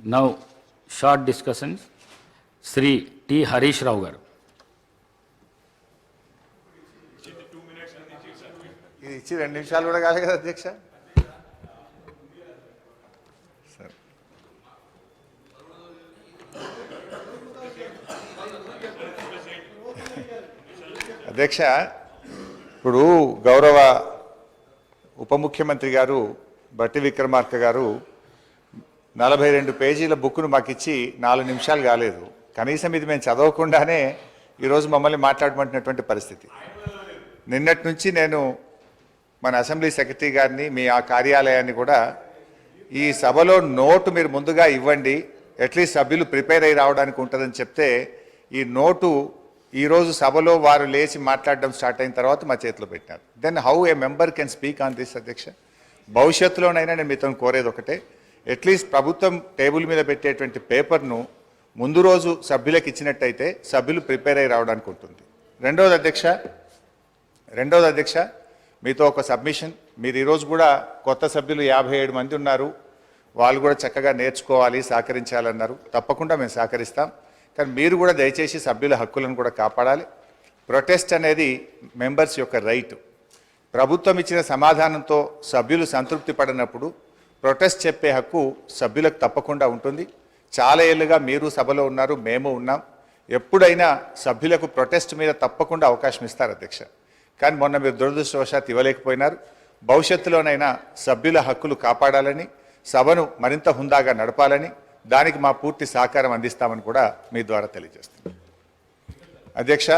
Now, short discussions. Sri T. Harish Rao garu. ఇది ఇచ్చి 2 నిమిషాలు కూడా కాలే కదా అధ్యక్ష. అధ్యక్ష, ఇప్పుడు గౌరవ ఉప ముఖ్యమంత్రి గారు బట్టి విక్రమార్క గారు 42 పేజీల బుక్ను మాకు ఇచ్చి 4 నిమిషాలు కాలేదు. కనీసం ఇది మేము చదవకుండానే ఈరోజు మమ్మల్ని మాట్లాడమంటున్నటువంటి పరిస్థితి. నిన్నటి నుంచి నేను మన అసెంబ్లీ సెక్రటరీ గారిని, మీ ఆ కార్యాలయాన్ని కూడా ఈ సభలో నోటు మీరు ముందుగా ఇవ్వండి, అట్లీస్ట్ సభ్యులు ప్రిపేర్ అయ్యి రావడానికి ఉంటుందని చెప్తే ఈ నోటు ఈరోజు సభలో వారు లేచి మాట్లాడడం స్టార్ట్ అయిన తర్వాత మా చేతిలో పెట్టినారు. Then how a member can speak on this అధ్యక్ష? భవిష్యత్తులోనైనా నేను మీతో కోరేది ఒకటే, అట్లీస్ట్ ప్రభుత్వం టేబుల్ మీద పెట్టేటువంటి పేపర్ను ముందు రోజు సభ్యులకు ఇచ్చినట్టయితే సభ్యులు ప్రిపేర్ అయ్యి రావడానికి ఉంటుంది. రెండవది అధ్యక్ష, మీతో ఒక సబ్మిషన్. మీరు ఈరోజు కూడా కొత్త సభ్యులు 57 మంది ఉన్నారు, వాళ్ళు కూడా చక్కగా నేర్చుకోవాలి, సహకరించాలన్నారు. తప్పకుండా మేము సహకరిస్తాం. కానీ మీరు కూడా దయచేసి సభ్యుల హక్కులను కూడా కాపాడాలి. ప్రొటెస్ట్ అనేది మెంబర్స్ యొక్క రైట్. ప్రభుత్వం ఇచ్చిన సమాధానంతో సభ్యులు సంతృప్తి పడినప్పుడు ప్రొటెస్ట్ చెప్పే హక్కు సభ్యులకు తప్పకుండా ఉంటుంది. చాలా ఏళ్ళుగా మీరు సభలో ఉన్నారు, మేము ఉన్నాం. ఎప్పుడైనా సభ్యులకు ప్రొటెస్ట్ మీద తప్పకుండా అవకాశం ఇస్తారు అధ్యక్ష. కానీ మొన్న మీరు దురదృష్టవశాత్తు ఇవ్వలేకపోయినారు. భవిష్యత్తులోనైనా సభ్యుల హక్కులు కాపాడాలని, సభను మరింత హుందాగా నడపాలని, దానికి మా పూర్తి సహకారం అందిస్తామని కూడా మీ ద్వారా తెలియజేస్తాం. అధ్యక్ష,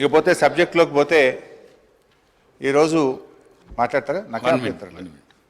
ఇకపోతే సబ్జెక్టులోకి పోతే ఈరోజు మాట్లాడతారా? నాకు